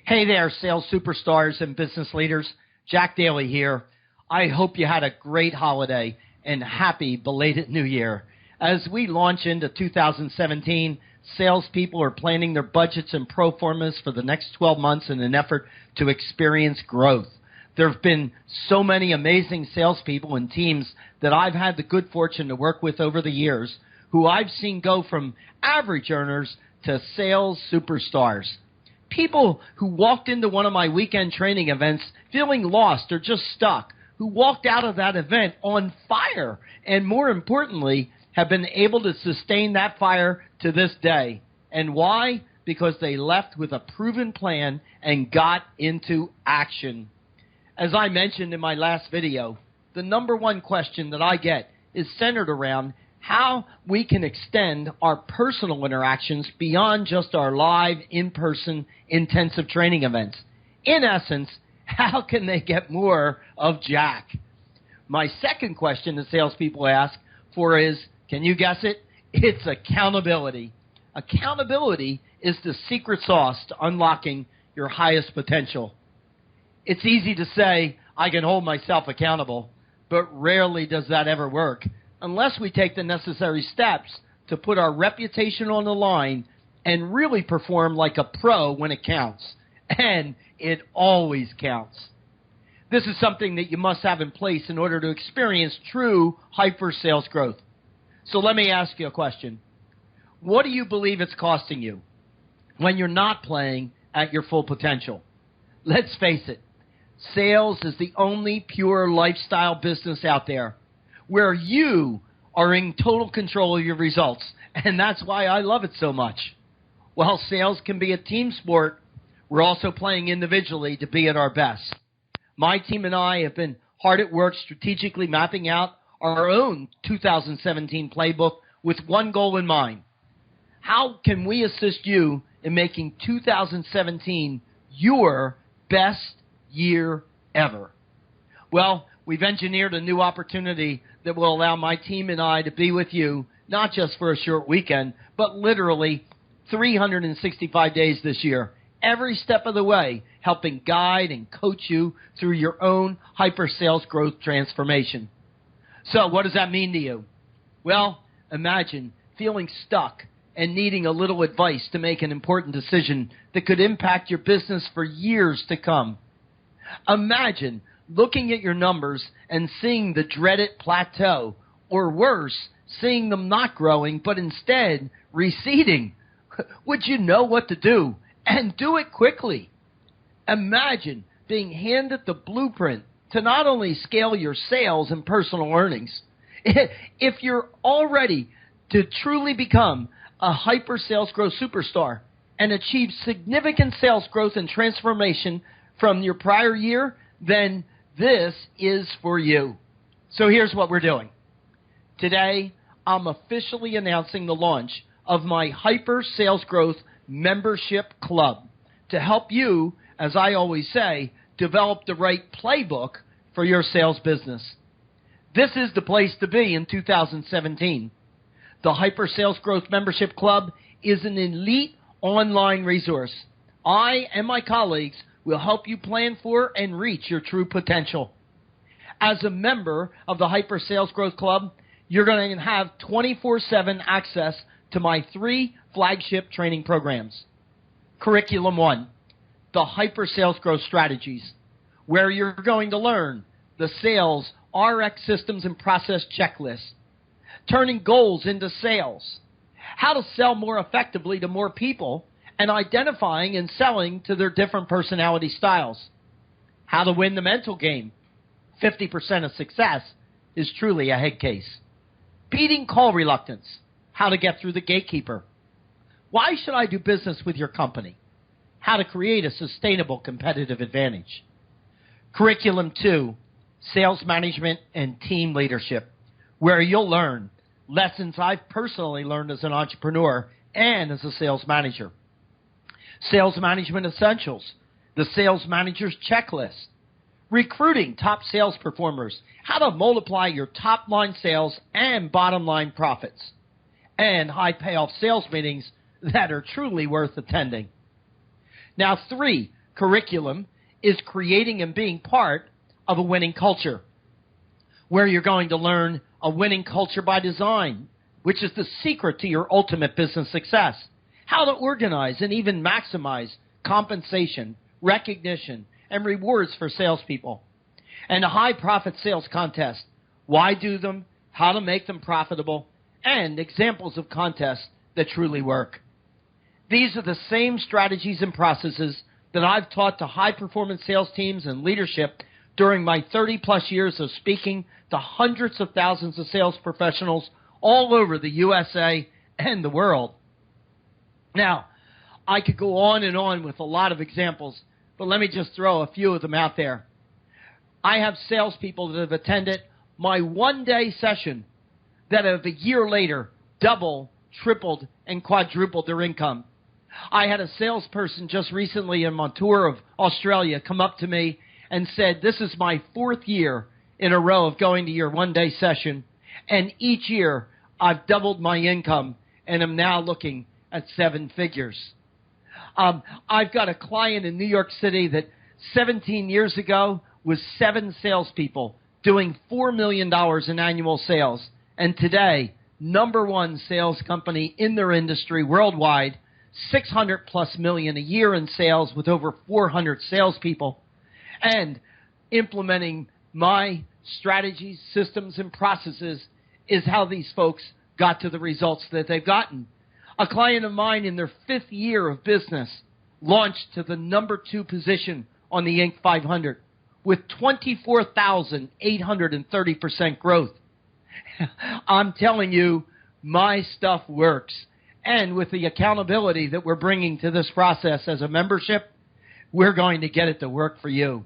Hey there, sales superstars and business leaders. Jack Daly here. I hope you had a great holiday and happy belated New Year. As we launch into 2017, salespeople are planning their budgets and pro formas for the next 12 months in an effort to experience growth. There have been so many amazing salespeople and teams that I've had the good fortune to work with over the years who I've seen go from average earners to sales superstars. People who walked into one of my weekend training events feeling lost or just stuck, who walked out of that event on fire, and more importantly, have been able to sustain that fire to this day. And why? Because they left with a proven plan and got into action. As I mentioned in my last video, the number one question that I get is centered around how we can extend our personal interactions beyond just our live, in-person, intensive training events. In essence, how can they get more of Jack? My second question that salespeople ask for is, can you guess it? It's accountability. Accountability is the secret sauce to unlocking your highest potential. It's easy to say, I can hold myself accountable, but rarely does that ever work unless we take the necessary steps to put our reputation on the line and really perform like a pro when it counts. And it always counts. This is something that you must have in place in order to experience true hyper sales growth. So let me ask you a question. What do you believe it's costing you when you're not playing at your full potential? Let's face it. Sales is the only pure lifestyle business out there where you are in total control of your results. And that's why I love it so much. While sales can be a team sport, we're also playing individually to be at our best. My team and I have been hard at work strategically mapping out our own 2017 playbook with one goal in mind. How can we assist you in making 2017 your best year ever? Well, we've engineered a new opportunity that will allow my team and I to be with you, not just for a short weekend, but literally 365 days this year, every step of the way, helping guide and coach you through your own hyper sales growth transformation. So what does that mean to you? Well, imagine feeling stuck and needing a little advice to make an important decision that could impact your business for years to come. Imagine looking at your numbers and seeing the dreaded plateau, or worse, seeing them not growing, but instead receding. Would you know what to do? And do it quickly. Imagine being handed the blueprint to not only scale your sales and personal earnings. If you're all ready to truly become a hyper sales growth superstar and achieve significant sales growth and transformation from your prior year, then this is for you. So here's what we're doing. Today, I'm officially announcing the launch of my Hyper Sales Growth Membership Club to help you, as I always say, develop the right playbook for your sales business. This is the place to be in 2017. The Hyper Sales Growth Membership Club is an elite online resource. I and my colleagues will help you plan for and reach your true potential. As a member of the Hyper Sales Growth Club, you're going to have 24/7 access to my 3 flagship training programs. Curriculum 1, the Hyper Sales Growth Strategies, where you're going to learn the sales RX systems and process checklist, turning goals into sales, how to sell more effectively to more people, and identifying and selling to their different personality styles. How to win the mental game. 50% of success is truly a head case. Beating call reluctance. How to get through the gatekeeper. Why should I do business with your company? How to create a sustainable competitive advantage. Curriculum 2, sales management and team leadership, where you'll learn lessons I've personally learned as an entrepreneur and as a sales manager. Sales Management Essentials, the Sales Manager's Checklist, recruiting top sales performers, how to multiply your top line sales and bottom line profits, and high payoff sales meetings that are truly worth attending. Now 3, curriculum is creating and being part of a winning culture, where you're going to learn a winning culture by design, which is the secret to your ultimate business success, how to organize and even maximize compensation, recognition, and rewards for salespeople, and a high-profit sales contest, why do them, how to make them profitable, and examples of contests that truly work. These are the same strategies and processes that I've taught to high-performance sales teams and leadership during my 30-plus years of speaking to hundreds of thousands of sales professionals all over the USA and the world. Now, I could go on and on with a lot of examples, but let me just throw a few of them out there. I have salespeople that have attended my one-day session that have a year later doubled, tripled, and quadrupled their income. I had a salesperson just recently in Montour of Australia come up to me and said, this is my 4th year in a row of going to your one-day session, and each year I've doubled my income and am now looking at 7 figures. I've got a client in New York City that 17 years ago was 7 salespeople doing $4 million in annual sales, and today, #1 sales company in their industry worldwide, $600+ million a year in sales with over 400 salespeople, and implementing my strategies, systems, and processes is how these folks got to the results that they've gotten. A client of mine in their 5th year of business launched to the #2 position on the Inc. 500 with 24,830% growth. I'm telling you, my stuff works. And with the accountability that we're bringing to this process as a membership, we're going to get it to work for you.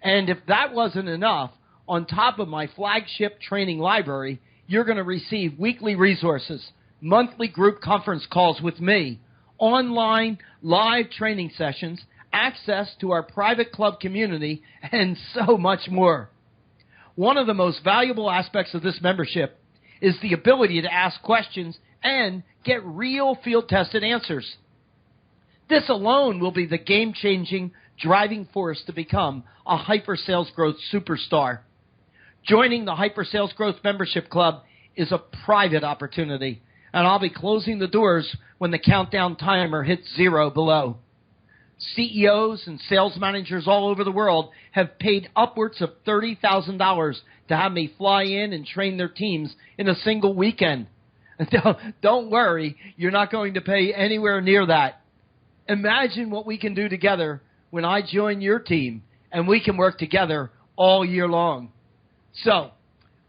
And if that wasn't enough, on top of my flagship training library, you're going to receive weekly resources, monthly group conference calls with me, online live training sessions, access to our private club community, and so much more. One of the most valuable aspects of this membership is the ability to ask questions and get real field-tested answers. This alone will be the game-changing driving force to become a Hyper Sales Growth superstar. Joining the Hyper Sales Growth Membership Club is a private opportunity, and I'll be closing the doors when the countdown timer hits 0 below. CEOs and sales managers all over the world have paid upwards of $30,000 to have me fly in and train their teams in a single weekend. Don't worry, you're not going to pay anywhere near that. Imagine what we can do together when I join your team and we can work together all year long. So,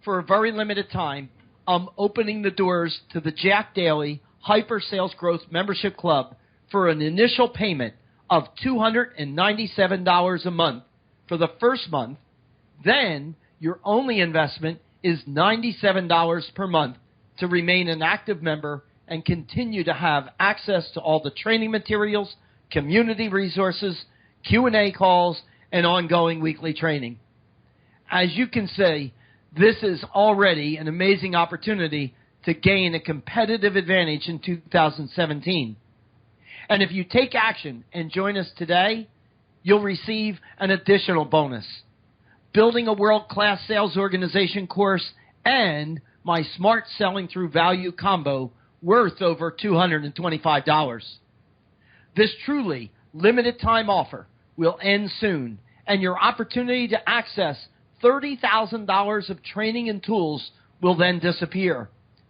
for a very limited time, I'm opening the doors to the Jack Daly Hyper Sales Growth Membership Club for an initial payment of $297 a month for the first month. Then your only investment is $97 per month to remain an active member and continue to have access to all the training materials, community resources, Q&A calls, and ongoing weekly training. As you can see, this is already an amazing opportunity to gain a competitive advantage in 2017. And if you take action and join us today, you'll receive an additional bonus: Building a World-Class Sales Organization course and my Smart Selling Through Value combo worth over $225. This truly limited time offer will end soon, and your opportunity to access $30,000 of training and tools will then disappear.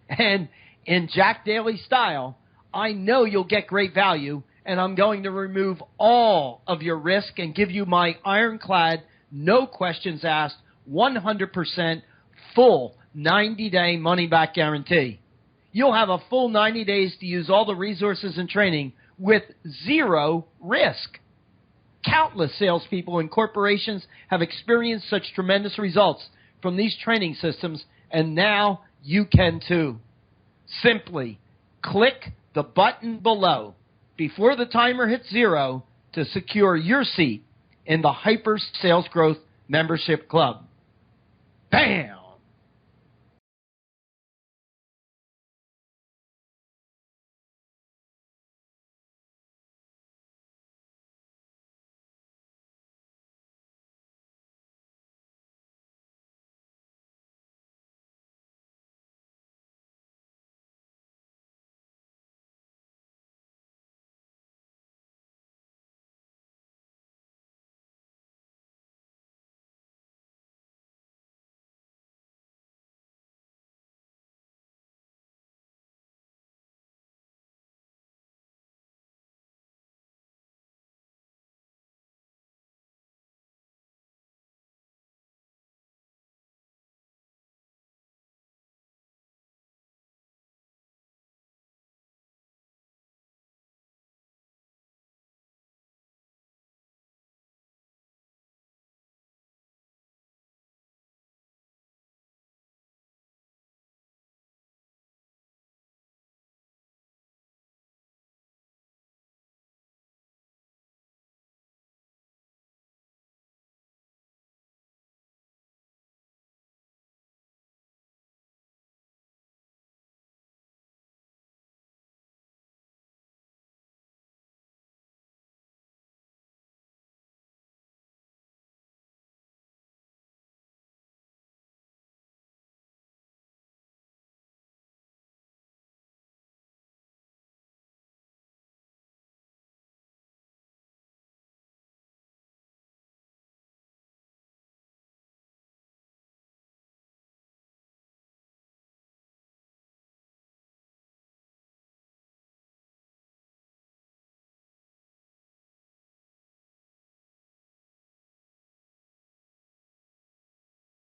And in Jack Daly style, I know you'll get great value, and I'm going to remove all of your risk and give you my ironclad, no questions asked, 100% full 90-day money-back guarantee. You'll have a full 90 days to use all the resources and training with 0 risk. Countless salespeople and corporations have experienced such tremendous results from these training systems, and now you can too. Simply click the button below before the timer hits 0 to secure your seat in the Hyper Sales Growth Membership Club. Bam!